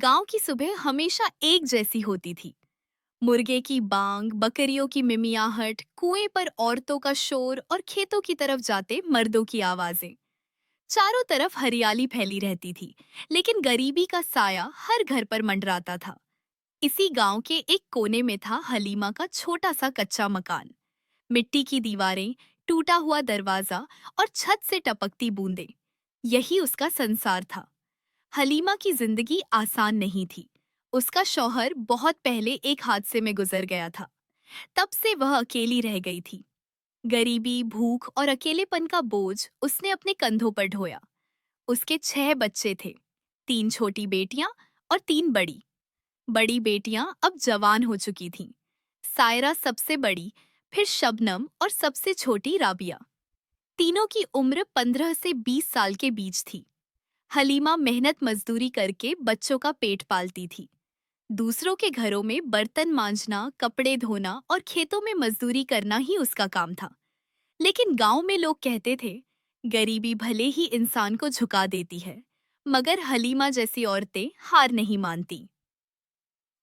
गांव की सुबह हमेशा एक जैसी होती थी। मुर्गे की बांग, बकरियों की मिमियाहट, कुएं पर औरतों का शोर और खेतों की तरफ जाते मर्दों की आवाजें। चारों तरफ हरियाली फैली रहती थी, लेकिन गरीबी का साया हर घर पर मंडराता था। इसी गांव के एक कोने में था हलीमा का छोटा सा कच्चा मकान। मिट्टी की दीवारें, टूटा हुआ दरवाजा और छत से टपकती बूंदें, यही उसका संसार था। हलीमा की जिंदगी आसान नहीं थी। उसका शौहर बहुत पहले एक हादसे में गुजर गया था। तब से वह अकेली रह गई थी। गरीबी, भूख और अकेलेपन का बोझ उसने अपने कंधों पर ढोया। उसके 6 बच्चे थे, 3 छोटी बेटियां और 3 बड़ी। बड़ी बेटियां अब जवान हो चुकी थीं। सायरा सबसे बड़ी, फिर शबनम और सबसे छोटी राबिया। तीनों की उम्र 15 से 20 साल के बीच थी। हलीमा मेहनत मजदूरी करके बच्चों का पेट पालती थी। दूसरों के घरों में बर्तन मांजना, कपड़े धोना और खेतों में मजदूरी करना ही उसका काम था। लेकिन गांव में लोग कहते थे, गरीबी भले ही इंसान को झुका देती है, मगर हलीमा जैसी औरतें हार नहीं मानती।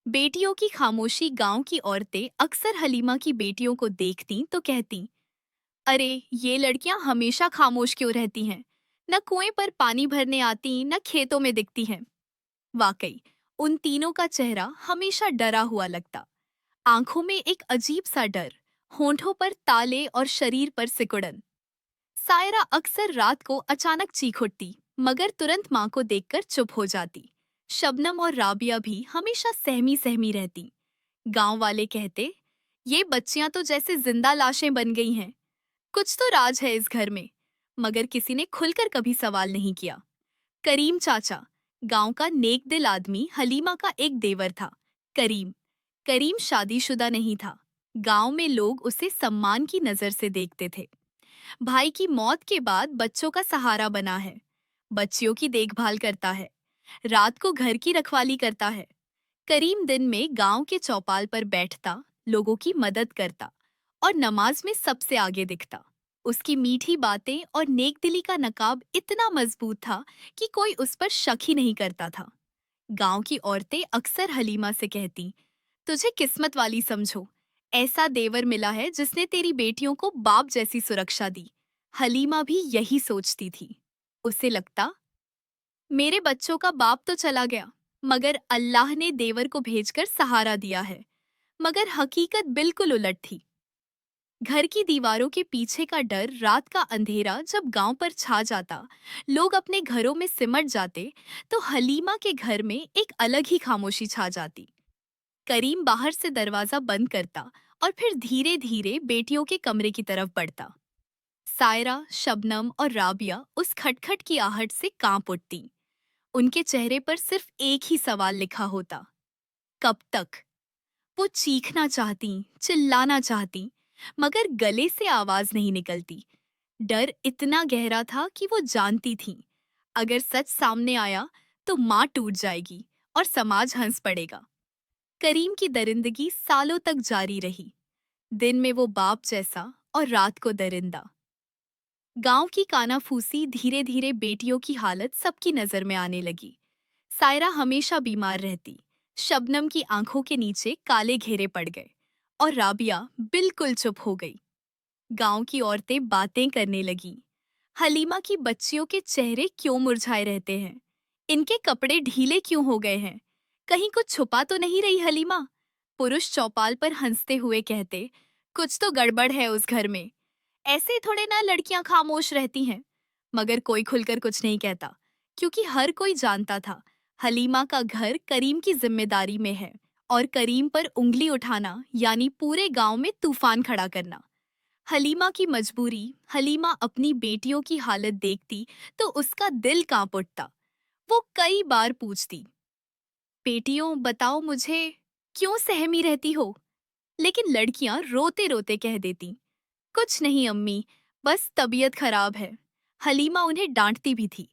बेटियों की खामोशी गांव की औरतें अक्सर हलीमा की बेटियों को देखती तो कहती, अरे, ये लड़कियां हमेशा खामोश क्यों रहती हैं? न कुएं पर पानी भरने आती, न खेतों में दिखती हैं। वाकई, उन तीनों का चेहरा हमेशा डरा हुआ लगता। आंखों में एक अजीब सा डर, होंठों पर ताले और शरीर पर सिकुड़न। सायरा अक्सर रात को अचानक चीख उठती, मगर तुरंत माँ को देखकर चुप हो जाती। शबनम और राबिया भी हमेशा सहमी सहमी रहती। गांव वाले कहते, ये बच्चियां तो जैसे जिंदा लाशें बन गई हैं। कुछ तो राज है इस घर में। मगर किसी ने खुलकर कभी सवाल नहीं किया। करीम चाचा, गांव का नेक दिल आदमी, हलीमा का एक देवर था। करीम करीम शादीशुदा नहीं था। गांव में लोग उसे सम्मान की नजर से देखते थे। भाई की मौत के बाद बच्चों का सहारा बना है। बच्चियों की देखभाल करता है, रात को घर की रखवाली करता है। करीम दिन में गांव के चौपाल पर बैठता, लोगों की मदद करता और नमाज में सबसे आगे दिखता। उसकी मीठी बातें और नेकदिली का नकाब इतना मजबूत था कि कोई उस पर शक ही नहीं करता था। गांव की औरतें अक्सर हलीमा से कहती, तुझे किस्मत वाली समझो। ऐसा देवर मिला है जिसने तेरी बेटियों को बाप जैसी सुरक्षा दी। हलीमा भी यही सोचती थी। उसे लगता, मेरे बच्चों का बाप तो चला गया, मगर अल्लाह ने देवर को भेजकर सहारा दिया है। मगर हकीकत बिल्कुल उलट थी। घर की दीवारों के पीछे का डर, रात का अंधेरा जब गांव पर छा जाता, लोग अपने घरों में सिमट जाते, तो हलीमा के घर में एक अलग ही खामोशी छा जाती। करीम बाहर से दरवाजा बंद करता और फिर धीरे धीरे बेटियों के कमरे की तरफ बढ़ता। सायरा, शबनम और राबिया उस खटखट की आहट से कांप उठती। उनके चेहरे पर सिर्फ एक ही सवाल लिखा होता, कब तक? वो चीखना चाहती, चिल्लाना चाहती, मगर गले से आवाज नहीं निकलती। डर इतना गहरा था कि वो जानती थीं, अगर सच सामने आया तो माँ टूट जाएगी और समाज हंस पड़ेगा। करीम की दरिंदगी सालों तक जारी रही। दिन में वो बाप जैसा और रात को दरिंदा। गांव की कानाफूसी धीरे धीरे बेटियों की हालत सबकी नजर में आने लगी। सायरा हमेशा बीमार रहती। शबनम की आंखों के नीचे काले घेरे पड़ गए और राबिया बिल्कुल चुप हो गई। गांव की औरतें बातें करने लगीं। हलीमा की बच्चियों के चेहरे क्यों मुरझाए रहते हैं? इनके कपड़े ढीले क्यों हो गए हैं? कहीं कुछ छुपा तो नहीं रही हलीमा? पुरुष चौपाल पर हंसते हुए कहते, कुछ तो गड़बड़ है उस घर में। ऐसे थोड़े ना लड़कियां खामोश रहती हैं। मगर कोई खुलकर कुछ नहीं कहता, क्योंकि हर कोई जानता था, हलीमा का घर करीम की जिम्मेदारी में है और करीम पर उंगली उठाना यानी पूरे गांव में तूफान खड़ा करना। हलीमा की मजबूरी, हलीमा अपनी बेटियों की हालत देखती तो उसका दिल कांप उठता। वो कई बार पूछती, बेटियों बताओ मुझे, क्यों सहमी रहती हो? लेकिन लड़कियां रोते रोते कह देती, कुछ नहीं अम्मी, बस तबीयत खराब है। हलीमा उन्हें डांटती भी थी,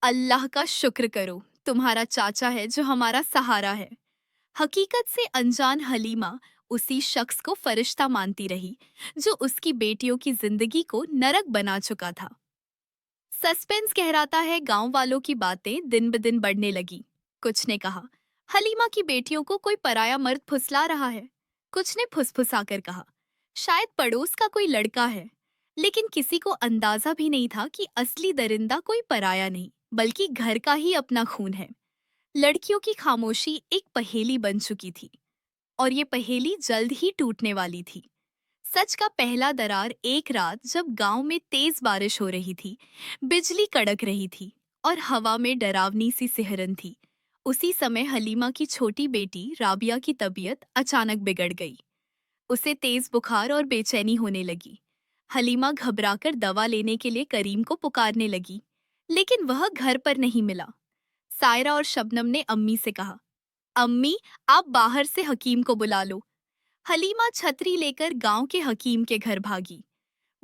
अल्लाह का शुक्र करो, तुम्हारा चाचा है जो हमारा सहारा है। हकीकत से अनजान हलीमा उसी शख्स को फरिश्ता मानती रही, जो उसकी बेटियों की जिंदगी को नरक बना चुका था। सस्पेंस कहराता है, गांव वालों की बातें दिन ब दिन बढ़ने लगी। कुछ ने कहा, हलीमा की बेटियों को कोई पराया मर्द फुसला रहा है। कुछ ने फुसफुसाकर कहा, शायद पड़ोस का कोई लड़का है। लेकिन किसी को अंदाजा भी नहीं था कि असली दरिंदा कोई पराया नहीं, बल्कि घर का ही अपना खून है। लड़कियों की खामोशी एक पहेली बन चुकी थी, और ये पहेली जल्द ही टूटने वाली थी। सच का पहला दरार एक रात जब गांव में तेज बारिश हो रही थी, बिजली कड़क रही थी और हवा में डरावनी सी सिहरन थी। उसी समय हलीमा की छोटी बेटी राबिया की तबीयत अचानक बिगड़ गई। उसे तेज बुखार और बेचैनी होने लगी। हलीमा घबराकर दवा लेने के लिए करीम को पुकारने लगी, लेकिन वह घर पर नहीं मिला। सायरा और शबनम ने अम्मी से कहा, अम्मी, आप बाहर से हकीम को बुला लो। हलीमा छतरी लेकर गांव के हकीम के घर भागी।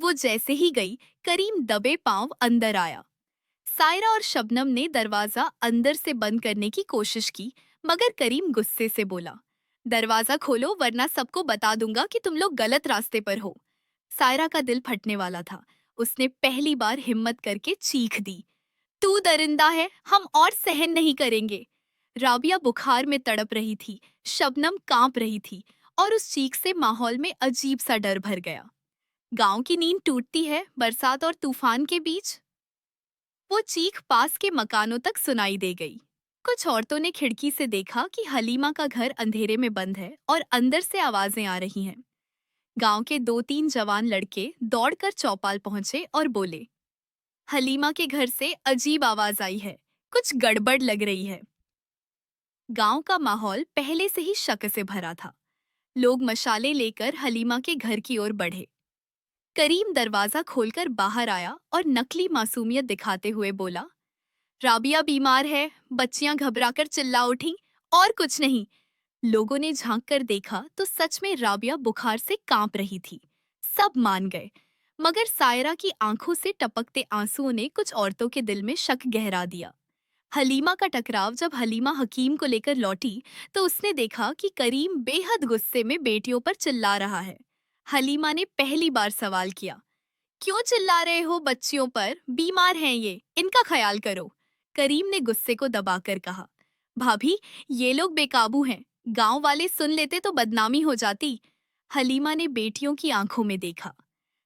वो जैसे ही गई, करीम दबे पांव अंदर आया। सायरा और शबनम ने दरवाजा अंदर से बंद करने की कोशिश की, मगर करीम गुस्से से बोला, दरवाजा खोलो वरना सबको बता दूंगा कि तुम लोग गलत रास्ते पर हो। सायरा का दिल फटने वाला था। उसने पहली बार हिम्मत करके चीख दी, तू दरिंदा है, हम और सहन नहीं करेंगे। राबिया बुखार में तड़प रही थी, शबनम कांप रही थी, और उस चीख से माहौल में अजीब सा डर भर गया। गांव की नींद टूटती है बरसात और तूफान के बीच। वो चीख पास के मकानों तक सुनाई दे गई। कुछ औरतों ने खिड़की से देखा कि हलीमा का घर अंधेरे में बंद है और अंदर से आवाजें आ रही हैं। गांव के दो तीन जवान लड़के दौड़कर चौपाल पहुंचे और बोले, हलीमा के घर से अजीब आवाज आई है, कुछ गड़बड़ लग रही है। गांव का माहौल पहले से ही शक से भरा था। लोग मशाले लेकर हलीमा के घर की ओर बढ़े। करीम दरवाजा खोलकर बाहर आया और नकली मासूमियत दिखाते हुए बोला, राबिया बीमार है। बच्चियां घबराकर चिल्ला उठी, और कुछ नहीं। लोगों ने झांक कर देखा तो सच में राबिया बुखार से कांप रही थी। सब मान गए, मगर सायरा की आंखों से टपकते आंसुओं ने कुछ औरतों के दिल में शक गहरा दिया। हलीमा का टकराव जब हलीमा हकीम को लेकर लौटी तो उसने देखा कि करीम बेहद गुस्से में बेटियों पर चिल्ला रहा है। हलीमा ने पहली बार सवाल किया, क्यों चिल्ला रहे हो बच्चियों पर? बीमार हैं ये, इनका ख्याल करो। करीम ने गुस्से को दबाकर कहा, भाभी, ये लोग बेकाबू हैं, गांव वाले सुन लेते तो बदनामी हो जाती। हलीमा ने बेटियों की आंखों में देखा।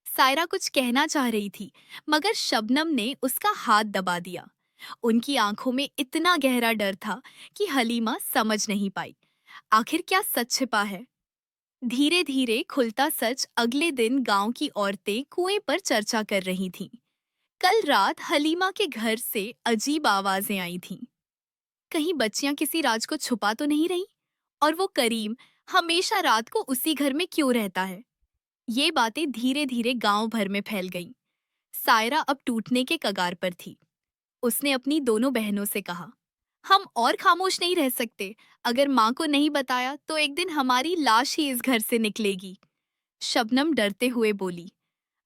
सायरा कुछ कहना चाह रही थी, मगर शबनम ने उसका हाथ दबा दिया। उनकी आंखों में इतना गहरा डर था कि हलीमा समझ नहीं पाई, आखिर क्या सच छिपा है। धीरे धीरे खुलता सच अगले दिन गांव की औरतें कुएं पर चर्चा कर रही थीं। कल रात हलीमा के घर से अजीब आवाजें आई थीं। कहीं बच्चियां किसी राज को छुपा तो नहीं रही? और वो करीम हमेशा रात को उसी घर में क्यों रहता है? ये बातें धीरे धीरे गांव भर में फैल गईं। सायरा अब टूटने के कगार पर थी। उसने अपनी दोनों बहनों से कहा, हम और खामोश नहीं रह सकते। अगर माँ को नहीं बताया तो एक दिन हमारी लाश ही इस घर से निकलेगी। शबनम डरते हुए बोली,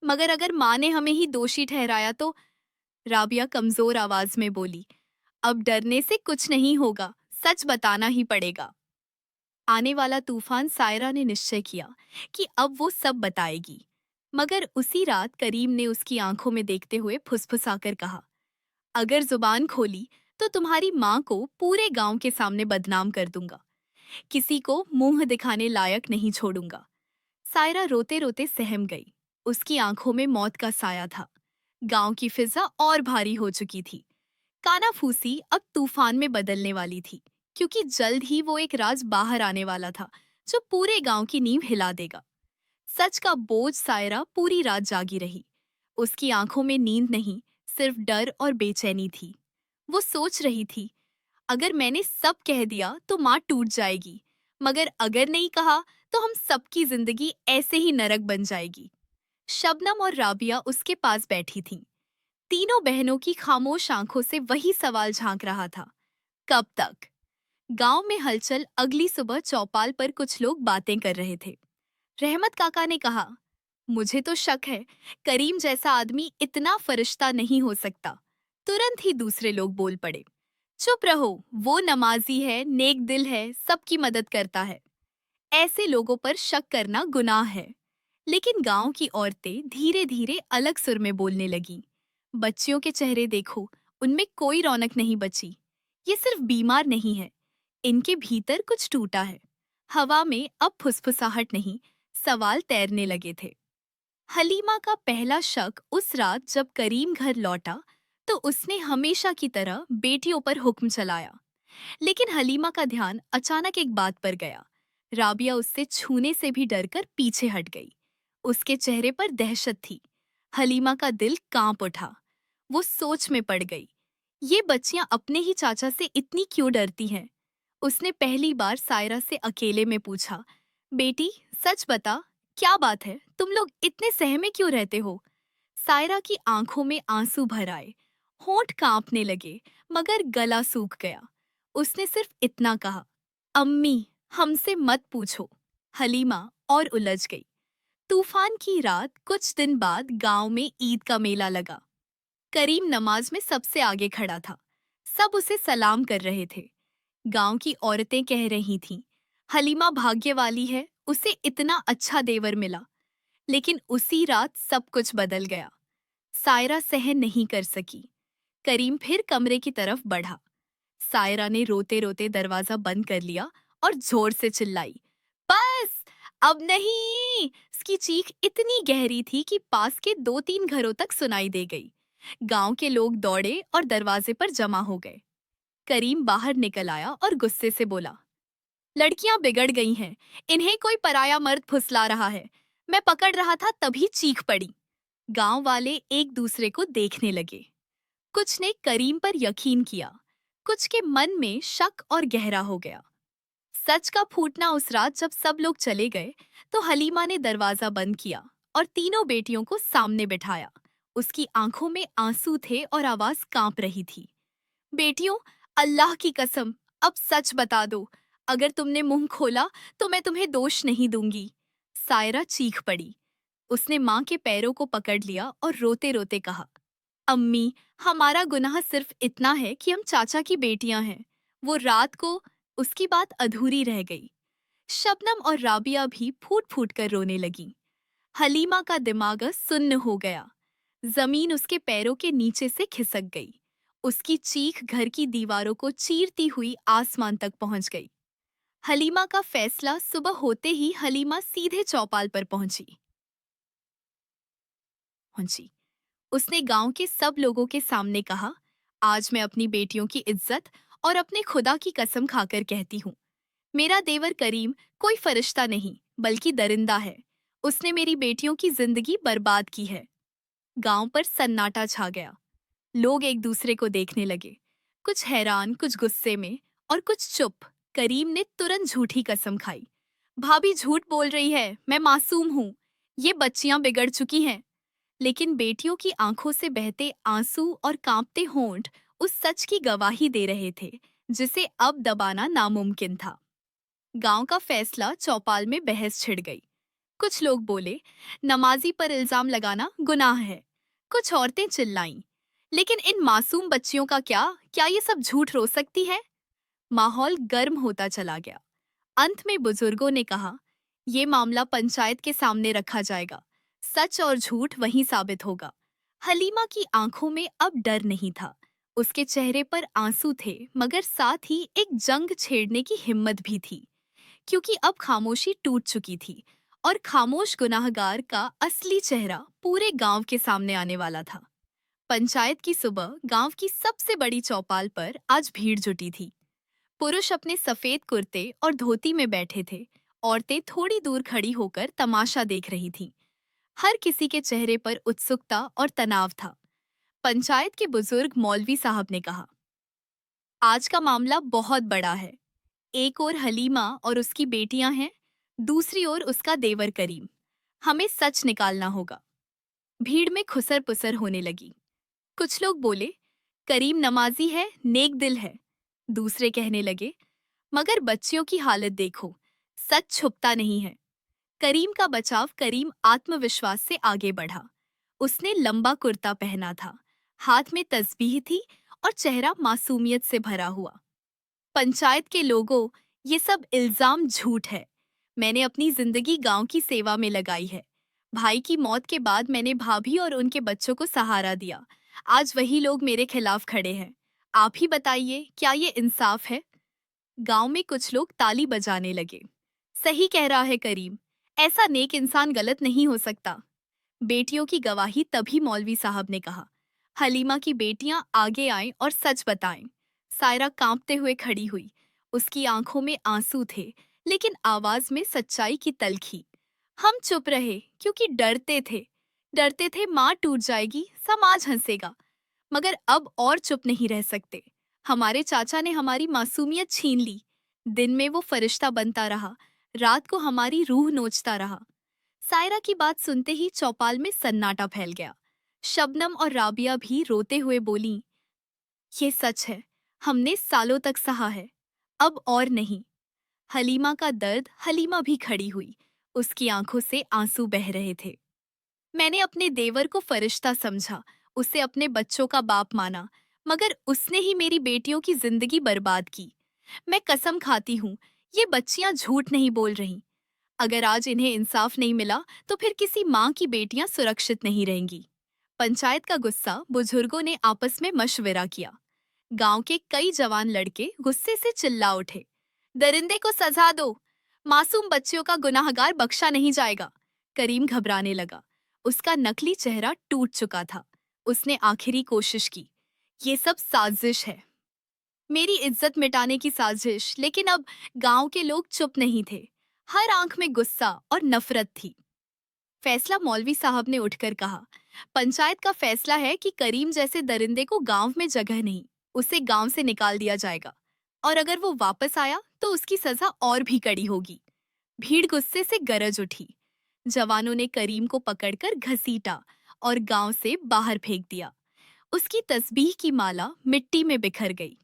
मगर अगर माँ ने हमें ही दोषी ठहराया तो? राबिया कमजोर आवाज में बोली, अब डरने से कुछ नहीं होगा, सच बताना ही पड़ेगा। आने वाला तूफान सायरा ने निश्चय किया कि अब वो सब बताएगी। मगर उसी रात करीम ने उसकी आंखों में देखते हुए फुसफुसाकर कहा, अगर जुबान खोली तो तुम्हारी माँ को पूरे गांव के सामने बदनाम कर दूंगा। किसी को मुंह दिखाने लायक नहीं छोड़ूंगा। सायरा रोते रोते सहम गई। उसकी आंखों में मौत का साया था। गांव की फिजा और भारी हो चुकी थी। कानाफूसी अब तूफान में बदलने वाली थी, क्योंकि जल्द ही वो एक राज बाहर आने वाला था जो पूरे गांव की नींव हिला देगा। सच का बोझ सायरा पूरी रात जागी रही। उसकी आंखों में नींद नहीं, सिर्फ डर और बेचैनी थी। वो सोच रही थी, अगर मैंने सब कह दिया तो माँ टूट जाएगी, मगर अगर नहीं कहा तो हम सबकी जिंदगी ऐसे ही नरक बन जाएगी। शबनम और राबिया उसके पास बैठी थीं। तीनों बहनों की खामोश आंखों से वही सवाल झांक रहा था, कब तक? गांव में हलचल। अगली सुबह चौपाल पर कुछ लोग बातें कर रहे थे। रहमत काका ने कहा, मुझे तो शक है, करीम जैसा आदमी इतना फरिश्ता नहीं हो सकता। तुरंत ही दूसरे लोग बोल पड़े, चुप रहो, वो नमाजी है, नेक दिल है, सबकी मदद करता है। ऐसे लोगों पर शक करना गुनाह है। लेकिन गांव की औरतें धीरे धीरे अलग सुर में बोलने लगीं। बच्चियों के चेहरे देखो, उनमें कोई रौनक नहीं बची। ये सिर्फ बीमार नहीं है, इनके भीतर कुछ टूटा है। हवा में अब फुसफुसाहट नहीं, सवाल तैरने लगे थे। हलीमा का पहला शक उस रात जब करीम घर लौटा तो उसने हमेशा की तरह बेटियों पर हुक्म चलाया। लेकिन हलीमा का ध्यान अचानक एक बात पर गया। राबिया उससे छूने से भी डरकर पीछे हट गई। उसके चेहरे पर दहशत थी। हलीमा का दिल कांप उठा। वो सोच में पड़ गई। ये बच्चियां अपने ही चाचा से इतनी क्यों डरती हैं? उसने पहली बार सायरा से अकेले में पूछा, बेटी सच बता, क्या बात है, तुम लोग इतने सहमे क्यों रहते हो? सायरा की आंखों में आंसू भर आए। होंठ कांपने लगे, मगर गला सूख गया। उसने सिर्फ इतना कहा, अम्मी हमसे मत पूछो। हलीमा और उलझ गई। तूफान की रात कुछ दिन बाद गांव में ईद का मेला लगा। करीम नमाज में सबसे आगे खड़ा था। सब उसे सलाम कर रहे थे। गांव की औरतें कह रही थीं, हलीमा भाग्य वाली है, उसे इतना अच्छा देवर मिला। लेकिन उसी रात सब कुछ बदल गया। सायरा सहन नहीं कर सकी। करीम फिर कमरे की तरफ बढ़ा। सायरा ने रोते रोते दरवाजा बंद कर लिया और जोर से चिल्लाई, बस अब नहीं। उसकी चीख इतनी गहरी थी कि पास के 2-3 घरों तक सुनाई दे गई। गांव के लोग दौड़े और दरवाजे पर जमा हो गए। करीम बाहर निकल आया और गुस्से से बोला, लड़कियां बिगड़ गई हैं, इन्हें कोई पराया मर्द फुसला रहा है। मैं पकड़ रहा था तभी चीख पड़ी। गांव वाले एक दूसरे को देखने लगे। कुछ ने करीम पर यकीन किया, कुछ के मन में शक और गहरा हो गया। सच का फूटना उस रात जब सब लोग चले गए तो हलीमा ने दरवाजा बंद किया और तीनों बेटियों को सामने बिठाया। उसकी आंखों में आंसू थे और आवाज कांप रही थी। बेटियों, अल्लाह की कसम, अब सच बता दो। अगर तुमने मुंह खोला तो मैं तुम्हें दोष नहीं दूंगी। सायरा चीख पड़ी। उसने माँ के पैरों को पकड़ लिया और रोते रोते कहा, अम्मी हमारा गुनाह सिर्फ इतना है कि हम चाचा की बेटियां हैं। वो रात को। उसकी बात अधूरी रह गई। शबनम और राबिया भी फूट फूट कर रोने लगी। हलीमा का दिमाग सुन्न हो गया। जमीन उसके पैरों के नीचे से खिसक गई। उसकी चीख घर की दीवारों को चीरती हुई आसमान तक पहुंच गई। हलीमा का फैसला सुबह होते ही हलीमा सीधे चौपाल पर पहुंची। उसने गांव के सब लोगों के सामने कहा, आज मैं अपनी बेटियों की इज्जत और अपने खुदा की कसम खाकर कहती हूँ, मेरा देवर करीम कोई फरिश्ता नहीं बल्कि दरिंदा है। उसने मेरी बेटियों की जिंदगी बर्बाद की है। गांव पर सन्नाटा छा गया। लोग एक दूसरे को देखने लगे, कुछ हैरान, कुछ गुस्से में और कुछ चुप। करीम ने तुरंत झूठी कसम खाई, भाभी झूठ बोल रही है, मैं मासूम हूँ। ये बच्चियां बिगड़ चुकी हैं। लेकिन बेटियों की आंखों से बहते आंसू और कांपते होंठ उस सच की गवाही दे रहे थे जिसे अब दबाना नामुमकिन था। गांव का फैसला चौपाल में बहस छिड़ गई। कुछ लोग बोले, नमाजी पर इल्जाम लगाना गुनाह है। कुछ औरतें चिल्लाईं, लेकिन इन मासूम बच्चियों का क्या, क्या ये सब झूठ रो सकती है? माहौल गर्म होता चला गया। अंत में बुजुर्गों ने कहा, ये मामला पंचायत के सामने रखा जाएगा। सच और झूठ वहीं साबित होगा। हलीमा की आंखों में अब डर नहीं था। उसके चेहरे पर आंसू थे, मगर साथ ही एक जंग छेड़ने की हिम्मत भी थी। क्योंकि अब खामोशी टूट चुकी थी और खामोश गुनाहगार का असली चेहरा पूरे गांव के सामने आने वाला था। पंचायत की सुबह गांव की सबसे बड़ी चौपाल पर आज भीड़ जुटी थी। पुरुष अपने सफेद कुर्ते और धोती में बैठे थे। औरतें थोड़ी दूर खड़ी होकर तमाशा देख रही थीं। हर किसी के चेहरे पर उत्सुकता और तनाव था। पंचायत के बुजुर्ग मौलवी साहब ने कहा, आज का मामला बहुत बड़ा है। एक ओर हलीमा और उसकी बेटियां हैं, दूसरी ओर उसका देवर करीम। हमें सच निकालना होगा। भीड़ में खुसर पुसर होने लगी। कुछ लोग बोले, करीम नमाजी है, नेक दिल है। दूसरे कहने लगे, मगर बच्चियों की हालत देखो, सच छुपता नहीं है। करीम का बचाव करीम आत्मविश्वास से आगे बढ़ा। उसने लंबा कुर्ता पहना था, हाथ में तस्बीह थी और चेहरा मासूमियत से भरा हुआ। पंचायत के लोगों, ये सब इल्जाम झूठ है। मैंने अपनी जिंदगी गांव की सेवा में लगाई है। भाई की मौत के बाद मैंने भाभी और उनके बच्चों को सहारा दिया। आज वही लोग मेरे खिलाफ खड़े हैं। आप ही बताइए, क्या ये इंसाफ है? गांव में कुछ लोग ताली बजाने लगे। सही कह रहा है करीम, ऐसा नेक इंसान गलत नहीं हो सकता। बेटियों की गवाही तभी मौलवी साहब ने कहा। हलीमा की बेटियां आगे आएं और सच बताएं। सायरा कांपते हुए खड़ी हुई। उसकी आंखों में आंसू थे, लेकिन आवाज में सच्चाई की तलखी। हम चुप रहे क्योंकि डरते थे माँ टूट जाएगी, समाज हंसेगा। मगर अब और चुप नहीं रह सकते। हमारे चाचा ने हमारी मासूमियत छीन ली। दिन में वो फरिश्ता बनता रहा, रात को हमारी रूह नोचता रहा। सायरा की बात सुनते ही चौपाल में सन्नाटा फैल गया। शबनम और राबिया भी रोते हुए बोलीं, ये सच है, हमने सालों तक सहा है, अब और नहीं। हलीमा का दर्द, हलीमा भी खड़ी हुई। उसकी आंखों से आंसू बह रहे थे। मैंने अपने देवर को फरिश्ता समझा, उसे अपने बच्चों का बाप माना, मगर उसने ही मेरी बेटियों की जिंदगी बर्बाद की। मैं कसम खाती हूँ, ये बच्चियां झूठ नहीं बोल रहीं। अगर आज इन्हें इंसाफ नहीं मिला तो फिर किसी माँ की बेटियां सुरक्षित नहीं रहेंगी। पंचायत का गुस्सा, बुजुर्गों ने आपस में मशवरा किया। गांव के कई जवान लड़के गुस्से से चिल्ला उठे, दरिंदे को सजा दो, मासूम बच्चियों का गुनाहगार बख्शा नहीं जाएगा। करीम घबराने लगा। उसका नकली चेहरा टूट चुका था। उसने आखिरी कोशिश की, ये सब साजिश है, मेरी इज्जत मिटाने की साजिश। लेकिन अब गांव के लोग चुप नहीं थे। हर आंख में गुस्सा और नफरत थी। फैसला, मौलवी साहब ने उठकर कहा। पंचायत का फैसला है कि करीम जैसे दरिंदे को गांव में जगह नहीं, उसे गांव से निकाल दिया जाएगा। और अगर वो वापस आया तो उसकी सजा और भी कड़ी होगी। भीड़ गुस्से से गरज उठी। जवानों ने करीम को पकड़कर घसीटा और गांव से बाहर फेंक दिया। उसकी तस्बीह की माला मिट्टी में बिखर गई।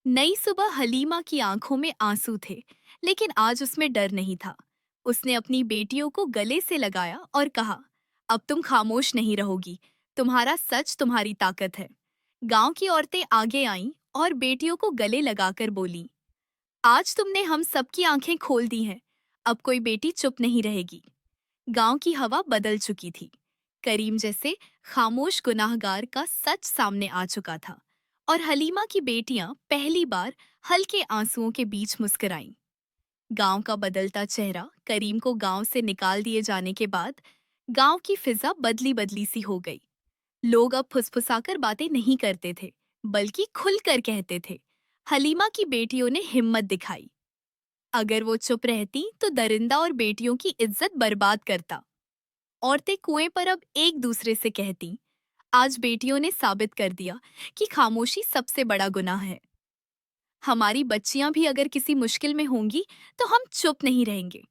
नई सुबह, हलीमा की आंखों में आंसू थे, लेकिन आज उसमें डर नहीं था। उसने अपनी बेटियों को गले से लगाया और कहा, अब तुम खामोश नहीं रहोगी, तुम्हारा सच तुम्हारी ताकत है। गांव की औरतें आगे आईं और बेटियों को गले लगाकर बोलीं, आज तुमने हम सबकी आंखें खोल दी हैं, अब कोई बेटी चुप नहीं रहेगी। गांव की हवा बदल चुकी थी। करीम जैसे खामोश गुनाहगार का सच सामने आ चुका था, और हलीमा की बेटियां पहली बार हल्के आंसुओं के बीच मुस्कुराईं। गांव का बदलता चेहरा, करीम को गांव से निकाल दिए जाने के बाद गांव की फिजा बदली बदली सी हो गई। लोग अब फुसफुसाकर बातें नहीं करते थे, बल्कि खुलकर कहते थे। हलीमा की बेटियों ने हिम्मत दिखाई। अगर वो चुप रहती तो दरिंदा और बेटियों की इज्जत बर्बाद करता। औरतें कुएं पर अब एक दूसरे से कहती, आज बेटियों ने साबित कर दिया कि खामोशी सबसे बड़ा गुनाह है। हमारी बच्चियां भी अगर किसी मुश्किल में होंगी तो हम चुप नहीं रहेंगे।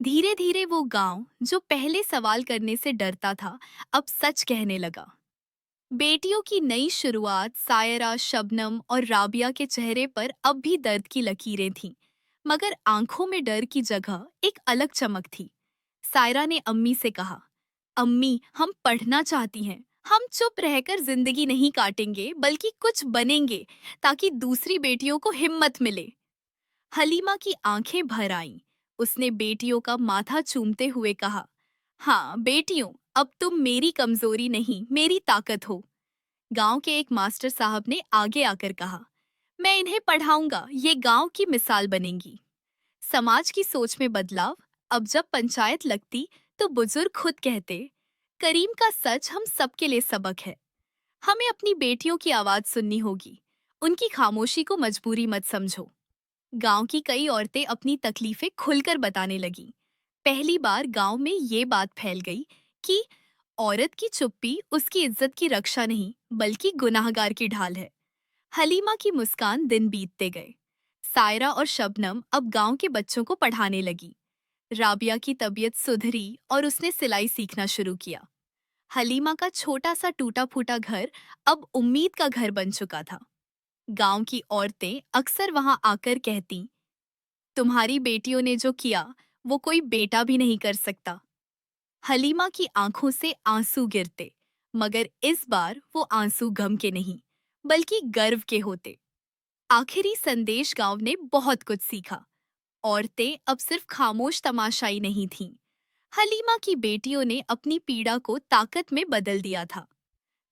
धीरे धीरे वो गांव, जो पहले सवाल करने से डरता था, अब सच कहने लगा। बेटियों की नई शुरुआत, सायरा, शबनम और राबिया के चेहरे पर अब भी दर्द की लकीरें थीं, मगर आंखों में डर की जगह एक अलग चमक थी। सायरा ने अम्मी से कहा, अम्मी, हम पढ़ना चाहती हैं। हम चुप रहकर जिंदगी नहीं काटेंगे, बल्कि कुछ बनेंगे, ताकि दूसरी बेटियों को हिम्मत मिले। हलीमा की आंखें भर आईं। उसने बेटियों का माथा चूमते हुए कहा, हाँ बेटियों, अब तुम मेरी कमजोरी नहीं, मेरी ताकत हो। गांव के एक मास्टर साहब ने आगे आकर कहा, मैं इन्हें पढ़ाऊंगा, ये गांव की मिसाल बनेंगी। समाज की सोच में बदलाव। अब जब पंचायत लगती तो बुजुर्ग खुद कहते, करीम का सच हम सबके लिए सबक है। हमें अपनी बेटियों की आवाज सुननी होगी, उनकी खामोशी को मजबूरी मत समझो। गांव की कई औरतें अपनी तकलीफें खुलकर बताने लगीं। पहली बार गांव में ये बात फैल गई कि औरत की चुप्पी उसकी इज्जत की रक्षा नहीं, बल्कि गुनाहगार की ढाल है। हलीमा की मुस्कान दिन बीतते गए। सायरा और शबनम अब गांव के बच्चों को पढ़ाने लगी। राबिया की तबीयत सुधरी और उसने सिलाई सीखना शुरू किया। हलीमा का छोटा सा टूटा फूटा घर अब उम्मीद का घर बन चुका था। गांव की औरतें अक्सर वहां आकर कहती, तुम्हारी बेटियों ने जो किया वो कोई बेटा भी नहीं कर सकता। हलीमा की आंखों से आंसू गिरते, मगर इस बार वो आंसू गम के नहीं, बल्कि गर्व के होते। आखिरी संदेश, गांव ने बहुत कुछ सीखा। औरतें अब सिर्फ खामोश तमाशाई नहीं थीं। हलीमा की बेटियों ने अपनी पीड़ा को ताकत में बदल दिया था।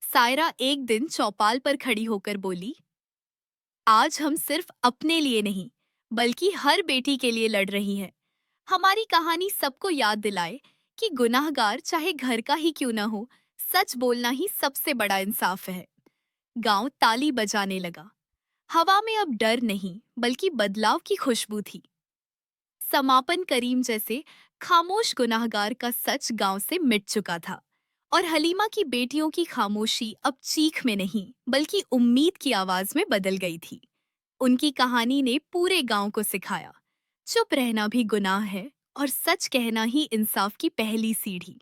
सायरा एक दिन चौपाल पर खड़ी होकर बोली, आज हम सिर्फ अपने लिए नहीं, बल्कि हर बेटी के लिए लड़ रही है। हमारी कहानी सबको याद दिलाए कि गुनाहगार चाहे घर का ही क्यों ना हो, सच बोलना ही सबसे बड़ा इंसाफ है। गांव ताली बजाने लगा। हवा में अब डर नहीं, बल्कि बदलाव की खुशबू थी। समापन करीम जैसे खामोश गुनाहगार का सच गांव से मिट चुका था, और हलीमा की बेटियों की खामोशी अब चीख में नहीं, बल्कि उम्मीद की आवाज में बदल गई थी। उनकी कहानी ने पूरे गांव को सिखाया, चुप रहना भी गुनाह है और सच कहना ही इंसाफ की पहली सीढ़ी।